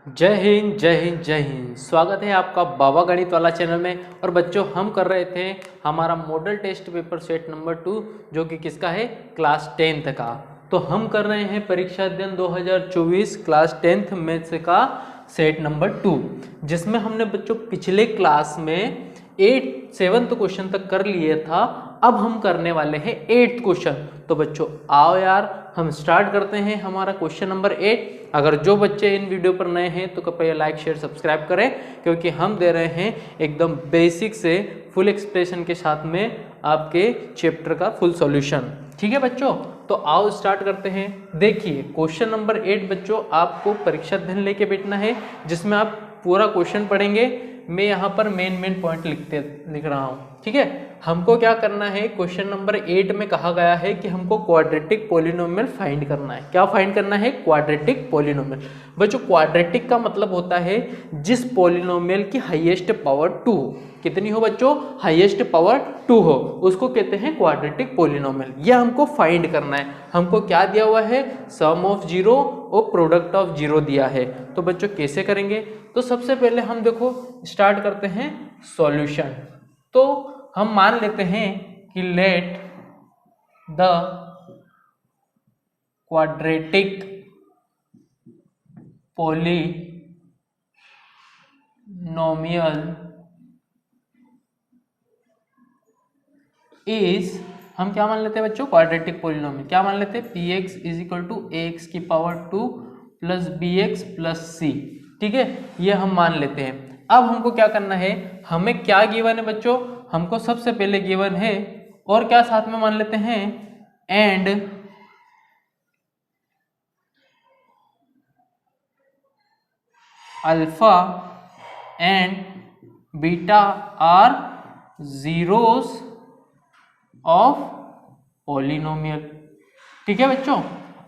जय हिंद जय हिंद जय हिंद। स्वागत है आपका बाबा गणित वाला चैनल में। और बच्चों, हम कर रहे थे हमारा model test paper set number 2, जो कि किसका है, क्लास 10th का। तो हम कर रहे हैं परीक्षा अध्ययन 2024 क्लास 10th मैथ्स का सेट नंबर 2, जिसमें हमने बच्चों पिछले क्लास में 7th क्वेश्चन तक कर लिए था। अब हम करने वाले हैं 8th क्वेश्चन। तो बच्चों आओ यार, हम स्टार्ट करते हैं हमारा क्वेश्चन नंबर 8। अगर जो बच्चे इन वीडियो पर नए हैं तो कृपया लाइक शेयर सब्सक्राइब करें, क्योंकि हम दे रहे हैं एकदम बेसिक से फुल एक्सप्रेशन के साथ में आपके चैप्टर का फुल सॉल्यूशन। ठीक है बच्चों, तो आओ स्टार्ट करते हैं। देखिए क्वेश्चन नंबर 8 बच्चों, आपको परीक्षा अध्ययन लेके बैठना है, जिसमें आप पूरा क्वेश्चन पढ़ेंगे। मैं यहाँ पर मेन पॉइंट लिख रहा हूँ। ठीक है, हमको क्या करना है, क्वेश्चन नंबर 8 में कहा गया है कि हमको क्वाड्रेटिक पॉलिनोमियल फाइंड करना है। क्या फाइंड करना है? Quadratic polynomial. बच्चों क्वाड्रेटिक का मतलब होता है जिस पॉलिनोमियल की हाईएस्ट पावर 2 हो। कितनी हो बच्चों? हाईएस्ट पावर 2 हो, उसको कहते हैं क्वाड्रेटिक पॉलिनोमियल। यह हमको फाइंड करना है। हमको क्या दिया हुआ है? सम ऑफ जीरो और प्रोडक्ट ऑफ जीरो दिया है। तो बच्चों कैसे करेंगे? तो सबसे पहले हम देखो स्टार्ट करते हैं सॉल्यूशन। तो हम मान लेते हैं कि let the quadratic polynomial is, हम क्या मान लेते हैं बच्चों? क्वाड्रेटिक पॉलिनोमियल क्या मान लेते हैं? P x is equal to x की power 2 plus b x plus c. ठीक है, ये हम मान लेते हैं। अब हमको क्या करना है, हमें क्या गिवन है बच्चों? हमको सबसे पहले गिवन है, और क्या साथ में मान लेते हैं, and alpha and beta are zeros of polynomial. ठीक है बच्चों,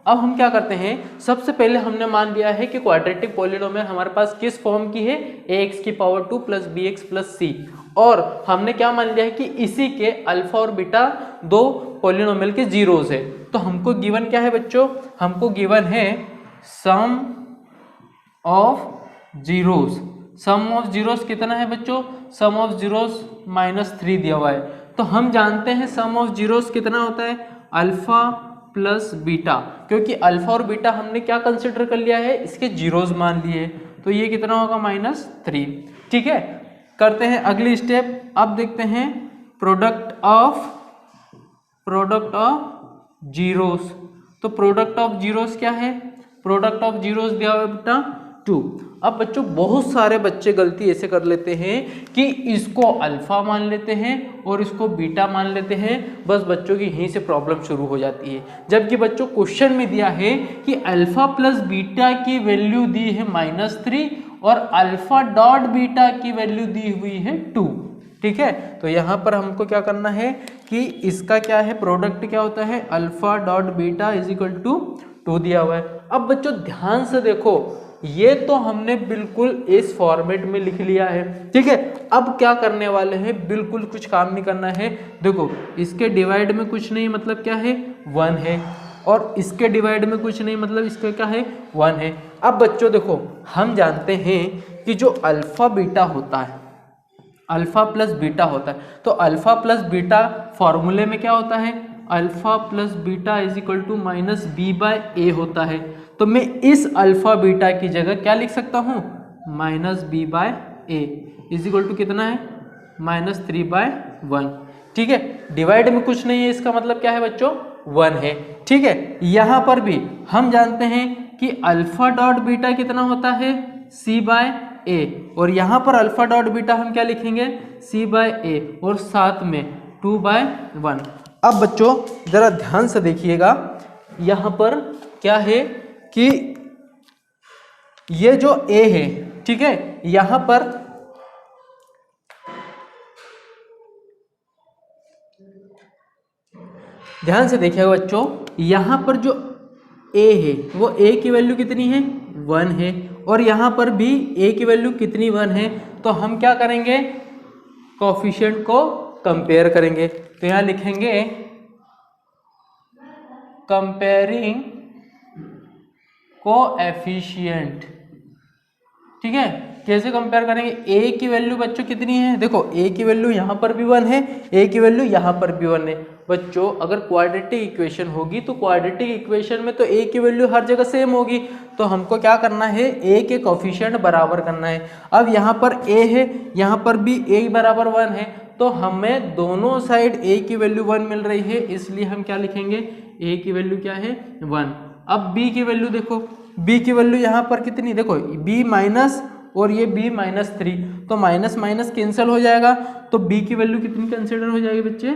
अब हम क्या करते हैं, सबसे पहले हमने मान लिया है कि क्वाड्रेटिक पॉलिनोमियल हमारे पास किस फॉर्म की है? ax की power 2 plus b x plus c. और हमने क्या मान लिया है कि इसी के अल्फा और बीटा दो पॉलिनोमियल के जीरोस है। तो हमको गिवन क्या है बच्चों? हमको गिवन है sum of zeros. Sum of zeros कितना है बच्चों? सम ऑफ जीरोस -3 दिया हुआ है। तो हम जानते हैं सम ऑफ जीरोस कितना होता है? अल्फा प्लस बीटा, क्योंकि अल्फा और बीटा हमने क्या कंसिडर कर लिया है? इसके जीरोस मान लिए। तो ये कितना होगा? -3। ठीक है, करते हैं अगली स्टेप। अब देखते हैं प्रोडक्ट ऑफ जीरोस। तो प्रोडक्ट ऑफ जीरोस क्या है? प्रोडक्ट ऑफ जीरोस दिया हुआ है बेटा 2। अब बच्चों बहुत सारे बच्चे गलती ऐसे कर लेते हैं कि इसको अल्फा मान लेते हैं और इसको बीटा मान लेते हैं। बस बच्चों की यहीं से प्रॉब्लम शुरू हो जाती है। जबकि बच्चों क्वेश्चन में दिया है कि अल्फा प्लस बीटा की वैल्यू दी है -3 और अल्फा डॉट बीटा की वैल्यू दी हुई है 2। ठीक है, तो यहाँ पर हमको क्या करना है कि इसका क्या है, प्रोडक्ट क्या होता है? Alpha dot beta is equal to 2 दिया हुआ है। अब बच्चों ध्यान से देखो, ये तो हमने बिल्कुल इस फॉर्मेट में लिख लिया है। ठीक है, अब क्या करने वाले हैं, बिल्कुल कुछ काम नहीं करना है। देखो इसके डिवाइड में कुछ नहीं, मतलब क्या है? 1 है। और इसके डिवाइड में कुछ नहीं, मतलब इसका क्या है? 1 है। अब बच्चों देखो, हम जानते हैं कि जो अल्फा बीटा होता है, अल्फा प्लस बीटा होता है, तो अल्फा प्लस बीटा फॉर्मूले में क्या होता है? Alpha plus beta is equal to -b/a होता है। तो मैं इस अल्फा बीटा की जगह क्या लिख सकता हूँ? -b/a इज इक्वल टू कितना है? -3/1। ठीक है, डिवाइड में कुछ नहीं है, इसका मतलब क्या है बच्चों? 1 है। ठीक है, यहाँ पर भी हम जानते हैं कि अल्फा डॉट बीटा कितना होता है? c/a। और यहाँ पर अल्फा डॉट बीटा हम क्या लिखेंगे? c/a और साथ में 2/1। अब बच्चों जरा ध्यान से देखिएगा, यहाँ पर क्या है कि ये जो a है, ठीक है, यहाँ पर ध्यान से देखिएगा बच्चों, यहाँ पर जो a है वो a की वैल्यू कितनी है? 1 है। और यहाँ पर भी a की वैल्यू कितनी? 1 है। तो हम क्या करेंगे? कोफिशिएंट को कंपेयर करेंगे। तो यहाँ लिखेंगे कंपेयरिंग कोएफिशिएंट ठीक है, कैसे कंपेयर करेंगे? ए की वैल्यू बच्चों कितनी है? देखो ए की वैल्यू यहाँ पर भी 1 है, ए की वैल्यू यहाँ पर भी 1 है। बच्चों अगर क्वाड्रेटिक इक्वेशन होगी तो क्वाड्रेटिक इक्वेशन में तो ए की वैल्यू हर जगह सेम होगी, तो हमको क्या करना है? ए के कोफिशिएंट बराबर करना है। अब यहाँ पर ए है, यहाँ पर भी ए बराबर 1 है, तो हमें दोनों साइड ए की वैल्यू 1 मिल रही है, इसलिए हम क्या लिखेंगे? ए की वैल्यू क्या है? 1। अब बी की वैल्यू देखो, बी की वैल्यू यहाँ पर कितनी? देखो बी माइनस और ये b -3, तो माइनस माइनस कैंसिल हो जाएगा, तो b की वैल्यू कितनी कंसिडर हो जाएगी बच्चे?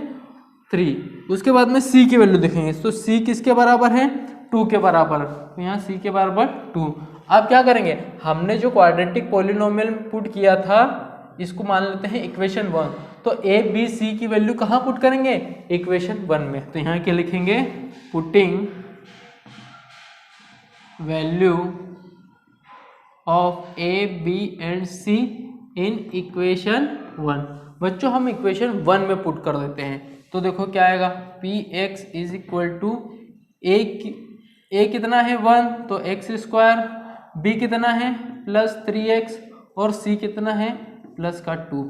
3। उसके बाद में c की वैल्यू देखेंगे, तो c किसके बराबर है? 2 के बराबर, तो यहाँ c के बराबर 2। अब क्या करेंगे? हमने जो क्वाड्रेटिक पॉलिनोमियल पुट किया था इसको मान लेते हैं इक्वेशन 1, तो a b c की वैल्यू कहाँ पुट करेंगे? इक्वेशन 1 में। तो यहाँ क्या लिखेंगे? Putting value of a b and c in equation 1। बच्चों हम इक्वेशन 1 में पुट कर देते हैं, तो देखो क्या आएगा? P x is equal to A कितना है? 1, तो एक्स स्क्वायर, b कितना है? +3x, और c कितना है? +2।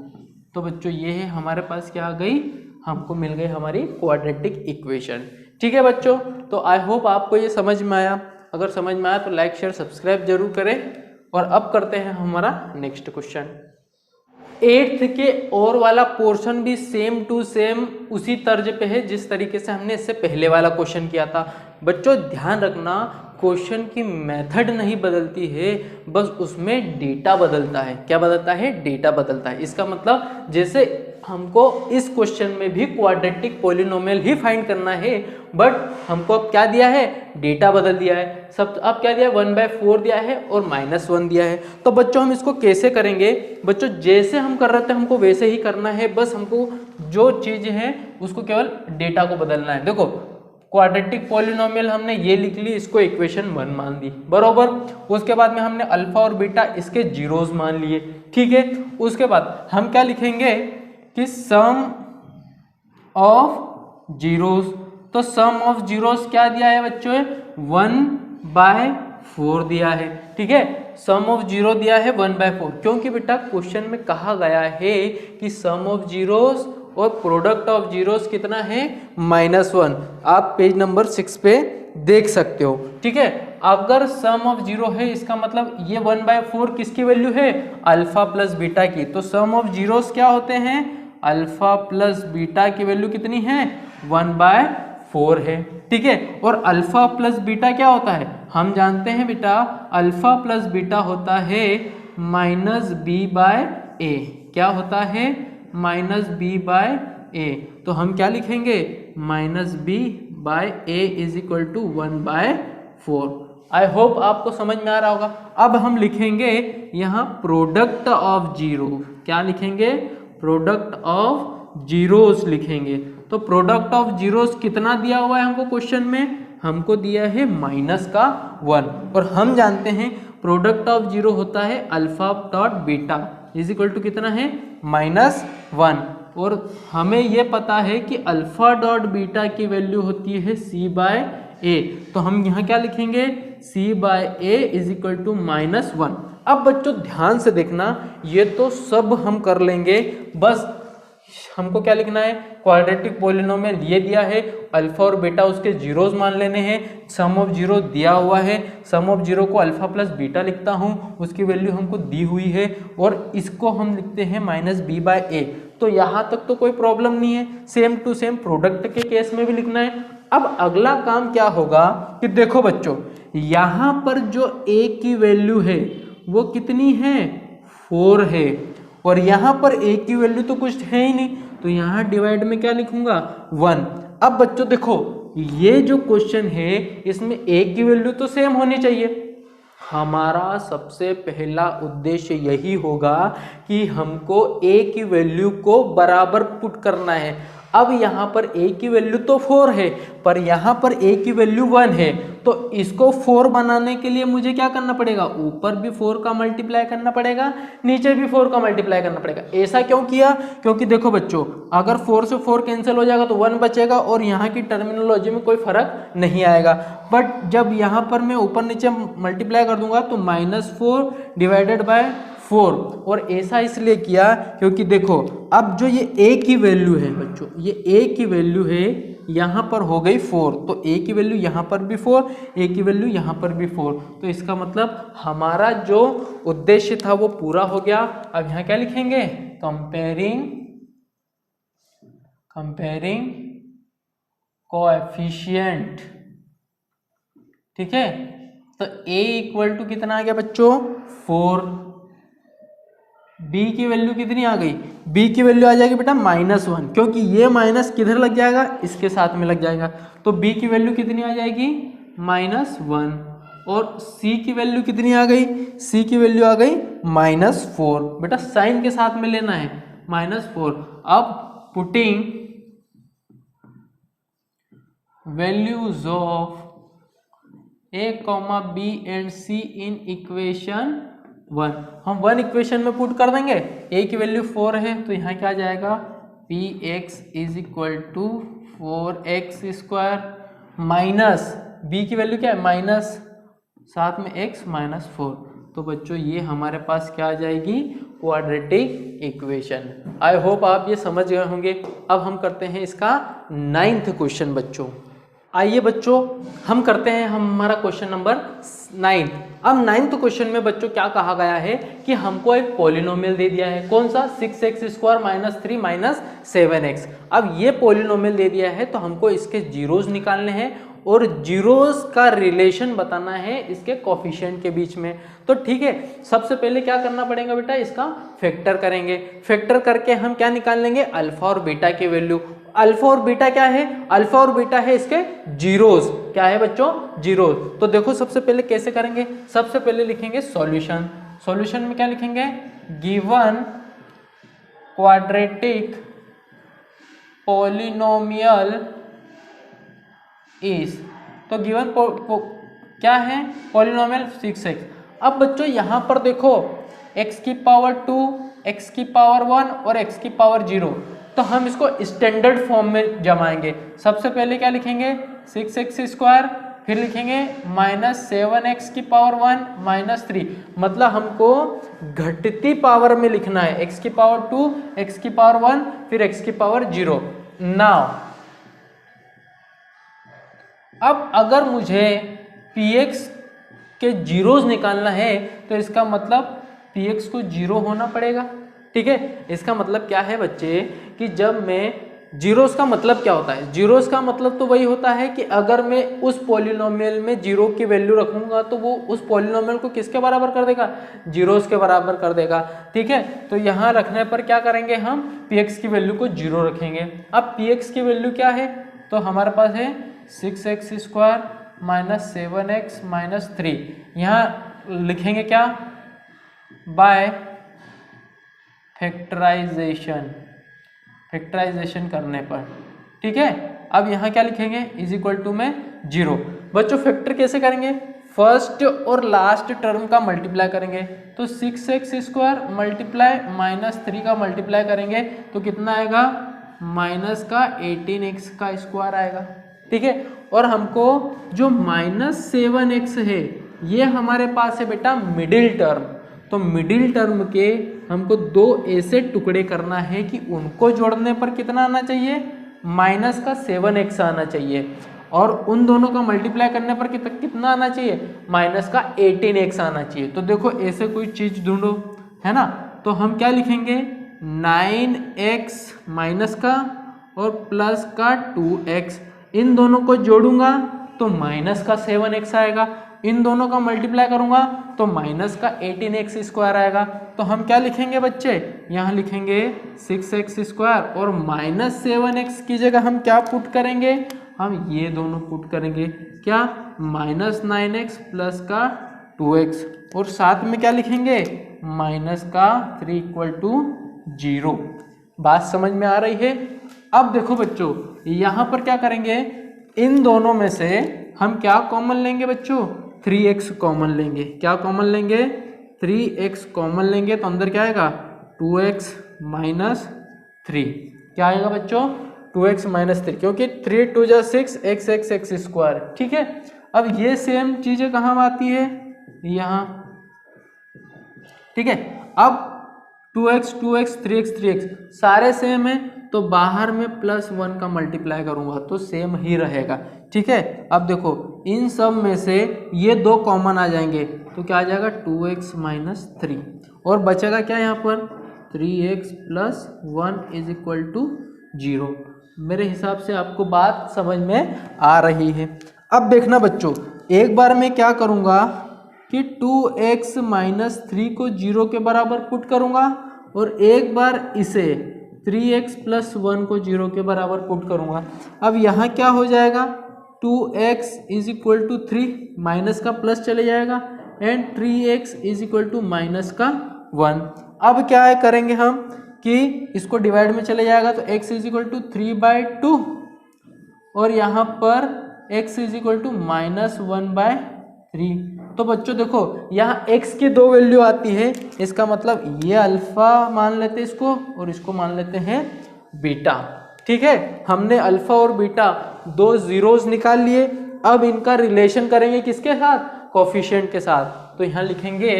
तो बच्चों ये है हमारे पास क्या आ गई? हमको मिल गई हमारी क्वाड्रेटिक इक्वेशन। ठीक है बच्चों, तो आई होप आपको ये समझ में आया। अगर समझ में आया तो लाइक शेयर सब्सक्राइब जरूर करें। और अब करते हैं हमारा नेक्स्ट क्वेश्चन। 8th के और वाला पोर्शन भी सेम टू सेम उसी तर्ज पे है जिस तरीके से हमने इससे पहले वाला क्वेश्चन किया था। बच्चों ध्यान रखना, क्वेश्चन की मेथड नहीं बदलती है, बस उसमें डेटा बदलता है। क्या बदलता है? डेटा बदलता है। इसका मतलब जैसे हमको इस क्वेश्चन में भी क्वाड्रेटिक पॉलिनोमियल ही फाइंड करना है, बट हमको अब क्या दिया है? डेटा बदल दिया है। सब अब क्या दिया है? 1/4 दिया है और -1 दिया है। तो बच्चों हम इसको कैसे करेंगे? बच्चों जैसे हम कर रहे थे हमको वैसे ही करना है, बस हमको जो चीज़ है उसको केवल डेटा को बदलना है। देखो क्वाड्रेटिक पॉलिनोमियल हमने ये लिख ली, इसको इक्वेशन 1 मान दी, बरोबर। उसके बाद में हमने अल्फा और बीटा इसके जीरोस मान लिए, ठीक है। उसके बाद हम क्या लिखेंगे कि सम ऑफ जीरोस, तो सम ऑफ जीरोस क्या दिया है बच्चों? 1/4 दिया है, ठीक है। सम ऑफ जीरो दिया है 1/4, क्योंकि बेटा क्वेश्चन में कहा गया है कि सम ऑफ जीरोस और प्रोडक्ट ऑफ जीरोस कितना है? -1। आप पेज नंबर 6 पे देख सकते हो, ठीक है। अगर सम ऑफ जीरो है इसका मतलब ये 1/4 किसकी वैल्यू है? अल्फा प्लस बीटा की। तो सम ऑफ जीरोस क्या होते हैं? अल्फा प्लस बीटा की वैल्यू कितनी है? 1/4 है, ठीक है। और अल्फा प्लस बीटा क्या होता है? हम जानते हैं बेटा अल्फा प्लस बीटा होता है -b/a। क्या होता है? -b/a। तो हम क्या लिखेंगे? -b/a is equal to 1/4। I hope आपको समझ में आ रहा होगा। अब हम लिखेंगे यहाँ प्रोडक्ट ऑफ जीरो। क्या लिखेंगे? प्रोडक्ट ऑफ जीरोस लिखेंगे। तो प्रोडक्ट ऑफ जीरोस कितना दिया हुआ है हमको क्वेश्चन में? हमको दिया है -1, और हम जानते हैं प्रोडक्ट ऑफ जीरो होता है alpha dot beta is equal to कितना है? -1। और हमें ये पता है कि अल्फा डॉट बीटा की वैल्यू होती है c/a। तो हम यहाँ क्या लिखेंगे? c/a is equal to -1। अब बच्चों ध्यान से देखना, ये तो सब हम कर लेंगे, बस हमको क्या लिखना है? क्वाड्रेटिक पॉलिनोमियल ये दिया है, अल्फा और बीटा उसके जीरोस मान लेने हैं, सम ऑफ जीरो दिया हुआ है, सम ऑफ जीरो को अल्फा प्लस बीटा लिखता हूँ, उसकी वैल्यू हमको दी हुई है, और इसको हम लिखते हैं -b/a। तो यहाँ तक तो कोई प्रॉब्लम नहीं है, सेम टू सेम प्रोडक्ट के केस में भी लिखना है। अब अगला काम क्या होगा कि देखो बच्चों यहाँ पर जो a की वैल्यू है वो कितनी है? 4 है, और यहाँ पर a की वैल्यू तो कुछ है ही नहीं, तो यहाँ डिवाइड में क्या लिखूंगा? 1। अब बच्चों देखो ये जो क्वेश्चन है इसमें a की वैल्यू तो सेम होनी चाहिए। हमारा सबसे पहला उद्देश्य यही होगा कि हमको a की वैल्यू को बराबर पुट करना है। अब यहाँ पर a की वैल्यू तो 4 है, पर यहाँ पर a की वैल्यू 1 है, तो इसको 4 बनाने के लिए मुझे क्या करना पड़ेगा, ऊपर भी 4 का मल्टीप्लाई करना पड़ेगा, नीचे भी 4 का मल्टीप्लाई करना पड़ेगा। ऐसा क्यों किया, क्योंकि देखो बच्चों, अगर 4 से 4 कैंसिल हो जाएगा तो 1 बचेगा और यहाँ की टर्मिनोलॉजी में कोई फर्क नहीं आएगा। बट जब यहाँ पर मैं ऊपर नीचे मल्टीप्लाई कर दूंगा तो -4 डिवाइडेड बाय 4, और ऐसा इसलिए किया क्योंकि देखो अब जो ये a की वैल्यू है बच्चों, ये a की वैल्यू है यहाँ पर हो गई 4, तो a की वैल्यू यहाँ पर भी 4, a की वैल्यू यहाँ पर भी 4, तो इसका मतलब हमारा जो उद्देश्य था वो पूरा हो गया। अब यहाँ क्या लिखेंगे, कंपेयरिंग कोएफिशिएंट, ठीक है। तो a इक्वल टू कितना आ गया बच्चों, 4, b की वैल्यू कितनी आ गई, b की वैल्यू आ जाएगी बेटा -1, क्योंकि ये माइनस किधर लग जाएगा, इसके साथ में लग जाएगा, तो b की वैल्यू कितनी आ जाएगी -1, और c की वैल्यू कितनी आ गई, c की वैल्यू आ गई -4, बेटा साइन के साथ में लेना है -4। अब putting values of a, b and c in equation 1, हम 1 इक्वेशन में पुट कर देंगे। a की वैल्यू 4 है तो यहाँ क्या जाएगा, px is equal to 4x² minus b की वैल्यू क्या है, माइनस साथ में x -4, तो बच्चों ये हमारे पास क्या आ जाएगी, क्वाड्रेटिक इक्वेशन। आई होप आप ये समझ गए होंगे। अब हम करते हैं इसका 9th क्वेश्चन बच्चों। आइए बच्चों हम करते हैं हमारा क्वेश्चन नंबर 9। अब 9th क्वेश्चन में बच्चों क्या कहा गया है कि हमको एक पॉलिनोमियल दे दिया है, कौन सा, 6x² - 3 - 7x। अब ये पॉलिनोमियल दे दिया है तो हमको इसके जीरोस निकालने हैं और जीरोस का रिलेशन बताना है इसके कोफिशिएंट के बीच में। तो ठीक है, सबसे पहले क्या करना पड़ेगा बेटा, इसका फैक्टर करेंगे। फैक्टर करके हम क्या निकाल लेंगे, अल्फा और बीटा की वैल्यू। अल्फा और बीटा क्या है, अल्फा और बीटा है इसके जीरोस, क्या है बच्चों, जीरोस। तो देखो सबसे पहले कैसे करेंगे, सबसे पहले लिखेंगे सॉल्यूशन। सॉल्यूशन में क्या लिखेंगे, गिवन क्वाड्रेटिक पॉलिनोमियल इज, तो गिवन क्या है, पॉलिनोमियल 6x। अब बच्चों यहां पर देखो x की पावर 2, x की पावर 1 और x की पावर 0, तो हम इसको स्टैंडर्ड फॉर्म में जमाएंगे। सबसे पहले क्या लिखेंगे, 6x², फिर लिखेंगे -7x की पावर 1 - 3, मतलब हमको घटती पावर में लिखना है, x की पावर 2, x की पावर 1, फिर x की पावर 0। नाउ अब अगर मुझे px के जीरोस निकालना है तो इसका मतलब px को 0 होना पड़ेगा, ठीक है। इसका मतलब क्या है बच्चे कि जब मैं जीरोस का मतलब क्या होता है, जीरोस का मतलब तो वही होता है कि अगर मैं उस पॉलिनोमियल में 0 की वैल्यू रखूंगा तो वो उस पॉलिनोमियल को किसके बराबर कर देगा, जीरोस के बराबर कर देगा, ठीक है। तो यहाँ रखने पर क्या करेंगे, हम px की वैल्यू को 0 रखेंगे। अब px की वैल्यू क्या है, तो हमारे पास है 6x² - 7x - 3, यहाँ लिखेंगे क्या, बाय फैक्टराइजेशन करने पर, ठीक है। अब यहाँ क्या लिखेंगे, इज इक्वल टू में 0। बच्चों फैक्टर कैसे करेंगे, फर्स्ट और लास्ट टर्म का मल्टीप्लाई करेंगे, तो 6x² मल्टीप्लाई -3 का मल्टीप्लाई करेंगे तो कितना आएगा, माइनस का 18x² आएगा, ठीक है। और हमको जो -7x है ये हमारे पास है बेटा मिडिल टर्म, तो मिडिल टर्म के हमको 2 ऐसे टुकड़े करना है कि उनको जोड़ने पर कितना आना चाहिए, -7x आना चाहिए, और उन दोनों का मल्टीप्लाई करने पर कितना आना चाहिए, -18x आना चाहिए। तो देखो ऐसे कोई चीज ढूंढो, है ना, तो हम क्या लिखेंगे, 9x माइनस का और प्लस का 2x, इन दोनों को जोड़ूंगा तो माइनस का 7x आएगा, इन दोनों का मल्टीप्लाई करूंगा तो माइनस का 18x² आएगा। तो हम क्या लिखेंगे बच्चे, यहाँ लिखेंगे 6x² और -7x की जगह हम क्या पुट करेंगे, हम ये दोनों पुट करेंगे, क्या, -9x प्लस का 2x, और साथ में क्या लिखेंगे, माइनस का 3 = 0। बात समझ में आ रही है। अब देखो बच्चों, यहाँ पर क्या करेंगे, इन दोनों में से हम क्या कॉमन लेंगे बच्चों, 3x कॉमन लेंगे। क्या कॉमन लेंगे, 3x कॉमन लेंगे, तो अंदर क्या आएगा 2x माइनस 3। क्या आएगा बच्चों, 2x माइनस 3, क्योंकि 3 2 जा 6, x स्क्वायर। ठीक है, अब ये सेम चीजें कहाँ आती है, यहाँ। ठीक है, अब 2x 3x सारे सेम है, तो बाहर में +1 का मल्टीप्लाई करूंगा तो सेम ही रहेगा। ठीक है, अब देखो इन सब में से ये दो कॉमन आ जाएंगे, तो क्या आ जाएगा 2x माइनस 3, और बचेगा क्या यहाँ पर 3x plus 1 is equal to 0। मेरे हिसाब से आपको बात समझ में आ रही है। अब देखना बच्चों, एक बार मैं क्या करूँगा कि 2x माइनस 3 को 0 के बराबर पुट करूँगा, और एक बार इसे 3x प्लस 1 को 0 के बराबर पुट करूँगा। अब यहाँ क्या हो जाएगा, 2x is equal to 3, minus का प्लस चले जाएगा, and 3x is equal to minus का 1। अब क्या है करेंगे हम कि इसको डिवाइड में चले जाएगा, तो x इज इक्वल टू 3/2, और यहाँ पर x is equal to minus 1/3। तो बच्चों देखो यहाँ x की दो वैल्यू आती है, इसका मतलब ये अल्फा मान लेते हैं इसको, और इसको मान लेते हैं बीटा। ठीक है, हमने अल्फा और बीटा दो जीरोस निकाल लिए। अब इनका रिलेशन करेंगे किसके साथ, कोफिशिएंट के साथ। तो यहाँ लिखेंगे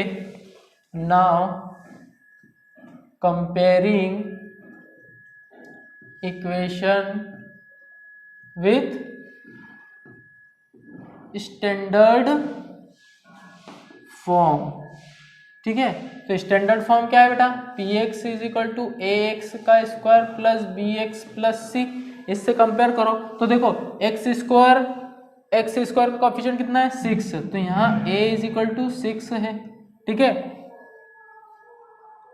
now comparing equation with standard form. ठीक है, तो स्टैंडर्ड फॉर्म क्या है बेटा, px is equal to ax का square plus bx plus c। इससे कंपेयर करो तो देखो x स्क्वायर का कोएफिशिएंट कितना है 6, तो यहाँ a इज इक्वल टू 6 है। ठीक है,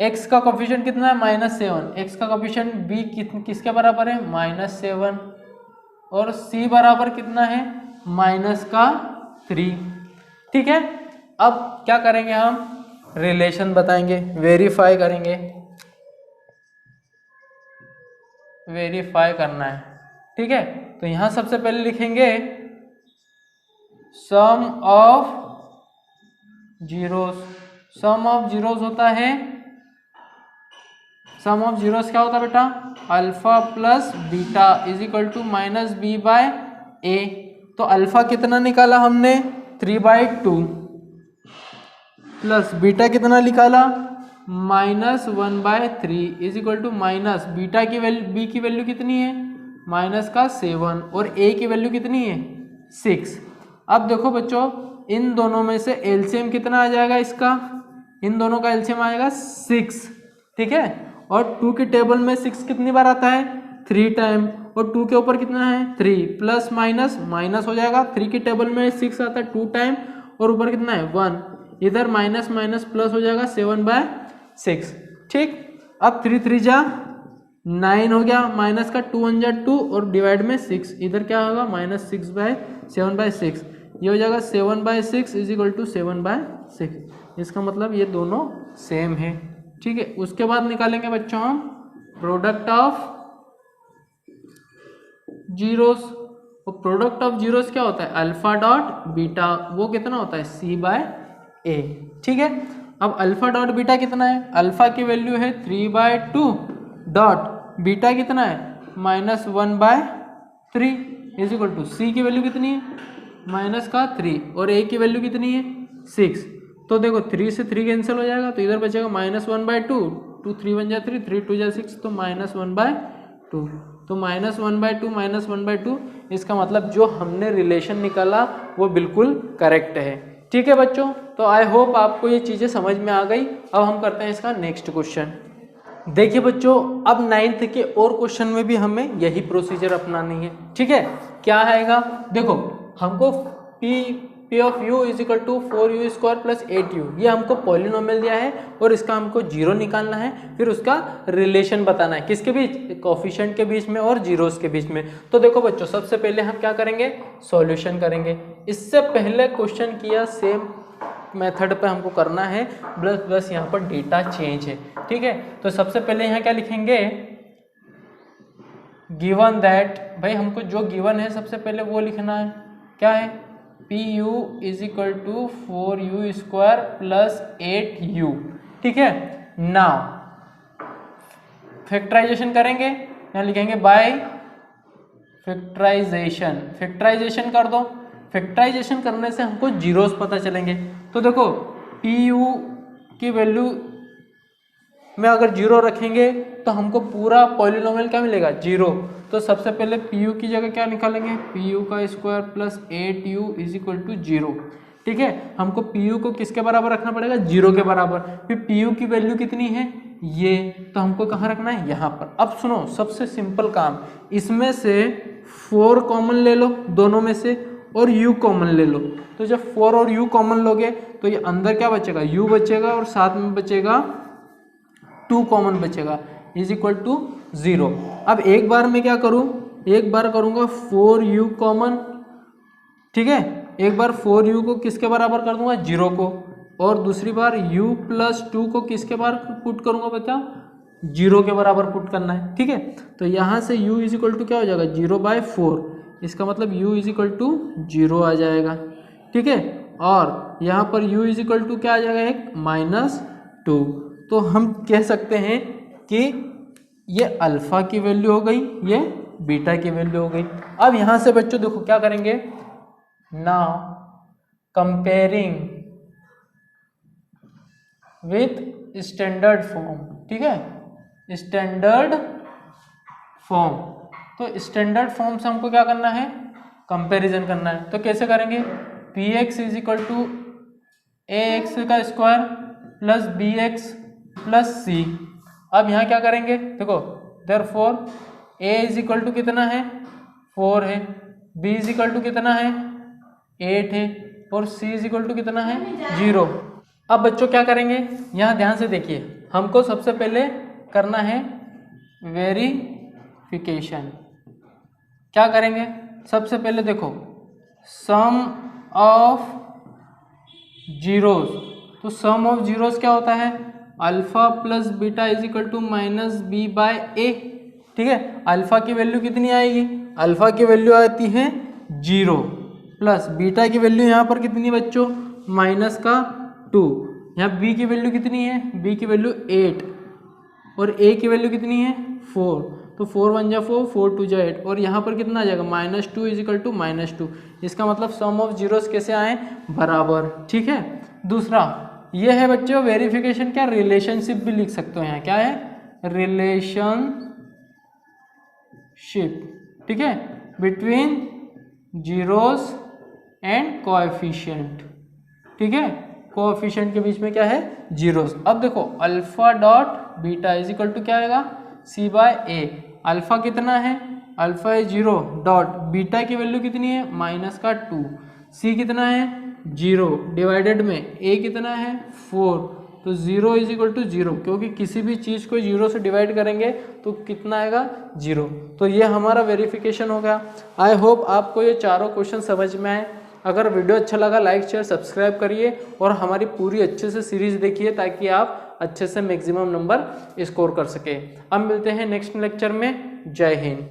x का कोएफिशिएंट कितना है -7, x का कोएफिशिएंट b किसके बराबर है -7, और c बराबर कितना है -3। ठीक है, अब क्या करेंगे हम, रिलेशन बताएंगे, वेरीफाई करेंगे, वेरीफाई करना है। ठीक है, तो यहां सबसे पहले लिखेंगे sum of zeros. Sum of zeros होता है, सम ऑफ जीरोस क्या होता है बेटा, alpha plus beta is equal to -b/a। तो अल्फा कितना निकाला हमने 3/2, प्लस बीटा कितना निकाला -1/3 is equal to minus beta की वैल्यू, बी की वैल्यू कितनी है -7, और ए की वैल्यू कितनी है 6। अब देखो बच्चों, इन दोनों में से एलसीएम कितना आ जाएगा इसका, इन दोनों का एलसीएम आएगा 6। ठीक है, और 2 की टेबल में 6 कितनी बार आता है 3 टाइम, और 2 के ऊपर कितना है 3, प्लस माइनस माइनस हो जाएगा। 3 की टेबल में 6 आता है 2 टाइम, और ऊपर कितना है 1, इधर माइनस माइनस प्लस हो जाएगा 7/6। ठीक, अब 3 3 जा 9 हो गया, माइनस का 2 1 जा 2, और डिवाइड में 6, इधर क्या होगा -7/6, ये हो जाएगा 7/6 इज इक्वल टू 7/6। इसका मतलब ये दोनों सेम है। ठीक है, उसके बाद निकालेंगे बच्चों हम प्रोडक्ट ऑफ जीरोस। और प्रोडक्ट ऑफ जीरोस क्या होता है, अल्फा डॉट बीटा, वो कितना होता है c/a। ठीक है, अब अल्फा डॉट बीटा कितना है, अल्फा की वैल्यू है 3/2, डॉट बीटा कितना है -1/3 इज इक्वल टू सी की वैल्यू कितनी है -3, और ए की वैल्यू कितनी है 6। तो देखो 3 से 3 कैंसिल हो जाएगा, तो इधर बचेगा -1/2, 2 3 1 जा 3, 3 2 जा 6, तो -1/2। तो -1/2 इसका मतलब जो हमने रिलेशन निकाला वो बिल्कुल करेक्ट है। ठीक है बच्चों, तो आई होप आपको ये चीज़ें समझ में आ गई। अब हम करते हैं इसका नेक्स्ट क्वेश्चन। देखिए बच्चों, अब 9th के और क्वेश्चन में भी हमें यही प्रोसीजर अपनानी है। ठीक है, क्या आएगा, देखो हमको p of u is equal to 4u square plus 8u, ये हमको पॉलिनोमियल दिया है, और इसका हमको जीरो निकालना है, फिर उसका रिलेशन बताना है किसके बीच, कोफिशिएंट के बीच में और जीरोस के बीच में। तो देखो बच्चों, सबसे पहले हम क्या करेंगे, सॉल्यूशन करेंगे। इससे पहले क्वेश्चन किया सेम मेथड पे हमको करना है, बस यहाँ पर डेटा चेंज है। ठीक है, तो सबसे पहले यहाँ क्या लिखेंगे, गिवन दैट, भाई हमको जो गिवन है सबसे पहले वो लिखना है। क्या है? P u is equal to 4u² plus 8u। ठीक है, नाउ फैक्टराइजेशन करेंगे, यहाँ लिखेंगे बाय फैक्टराइजेशन। फैक्टराइजेशन कर दो। फैक्टराइजेशन करने से हमको जीरोस पता चलेंगे। तो देखो पी यू की वैल्यू में अगर जीरो रखेंगे तो हमको पूरा पॉलिनोमियल क्या मिलेगा? जीरो। तो सबसे पहले पी यू की जगह क्या निकालेंगे? पी यू का square plus 8u is equal to 0। ठीक है, हमको पी यू को किसके बराबर रखना पड़ेगा? जीरो के बराबर। फिर पी यू की वैल्यू कितनी है? ये, तो हमको कहाँ रखना है? यहाँ पर। अब सुनो, सबसे सिंपल काम, इसमें से 4 कॉमन ले लो दोनों में से, और u कॉमन ले लो। तो जब 4 और u कॉमन लोगे तो ये अंदर क्या बचेगा? u बचेगा, और साथ में बचेगा 2 कॉमन बचेगा, इज इक्वल टू 0। अब एक बार मैं क्या करूँ? एक बार करूँगा 4u कॉमन। ठीक है, एक बार 4u को किसके बराबर कर दूंगा? 0 को। और दूसरी बार u प्लस 2 को किसके बराबर पुट करूँगा? बता, 0 के बराबर पुट करना है। ठीक है, तो यहाँ से u इज इक्वल टू क्या हो जाएगा? 0/4। इसका मतलब u इज इक्वल टू 0 आ जाएगा। ठीक है, और यहाँ पर u इज इक्वल टू क्या आ जाएगा? एक -2। तो हम कह सकते हैं कि ये अल्फा की वैल्यू हो गई, ये बीटा की वैल्यू हो गई। अब यहाँ से बच्चों देखो क्या करेंगे? Now comparing with standard form. ठीक है, स्टैंडर्ड फॉर्म। तो स्टैंडर्ड फॉर्म से हमको क्या करना है? कंपैरिजन करना है। तो कैसे करेंगे? px is equal to ax का square plus bx plus c। अब यहाँ क्या करेंगे? देखो, therefore a is equal to कितना है? 4 है, b इज इक्वल टू कितना है? 8 है, और c इज इक्वल टू कितना है? 0। अब बच्चों क्या करेंगे? यहाँ ध्यान से देखिए, हमको सबसे पहले करना है वेरिफिकेशन। क्या करेंगे? सबसे पहले देखो, सम ऑफ जीरोस। तो सम ऑफ जीरोस क्या होता है? Alpha plus beta is equal to -b/a। ठीक है, अल्फा की वैल्यू कितनी आएगी? अल्फा की वैल्यू आती है 0, प्लस बीटा की वैल्यू यहाँ पर कितनी बच्चों? -2। यहाँ b की वैल्यू कितनी है? b की वैल्यू 8, और a की वैल्यू कितनी है? 4। तो 4 1 जा 4, 4 2 जा 8, और यहाँ पर कितना आ जाएगा? -2 इज इक्वल टू -2। इसका मतलब सम ऑफ जीरोस कैसे आए? बराबर। ठीक है, दूसरा ये है बच्चों वेरिफिकेशन। क्या? रिलेशनशिप भी लिख सकते हो यहाँ। क्या है? रिलेशनशिप। ठीक है, बिटवीन जीरोस एंड कोएफिशिएंट। ठीक है, कोएफिशिएंट के बीच में क्या है? जीरोस। अब देखो, alpha dot beta is equal to क्या आएगा? c/a। अल्फा कितना है? अल्फा है 0, डॉट बीटा की वैल्यू कितनी है? -2। c कितना है? 0, डिवाइडेड में a कितना है? 4। तो 0 इज इक्वल टू 0, क्योंकि किसी भी चीज़ को 0 से डिवाइड करेंगे तो कितना आएगा? 0। तो ये हमारा वेरिफिकेशन हो गया। आई होप आपको ये चारों क्वेश्चन समझ में आए। अगर वीडियो अच्छा लगा, लाइक शेयर सब्सक्राइब करिए, और हमारी पूरी अच्छे से सीरीज़ देखिए, ताकि आप अच्छे से मैक्सिमम नंबर स्कोर कर सके। अब मिलते हैं नेक्स्ट लेक्चर में। जय हिंद।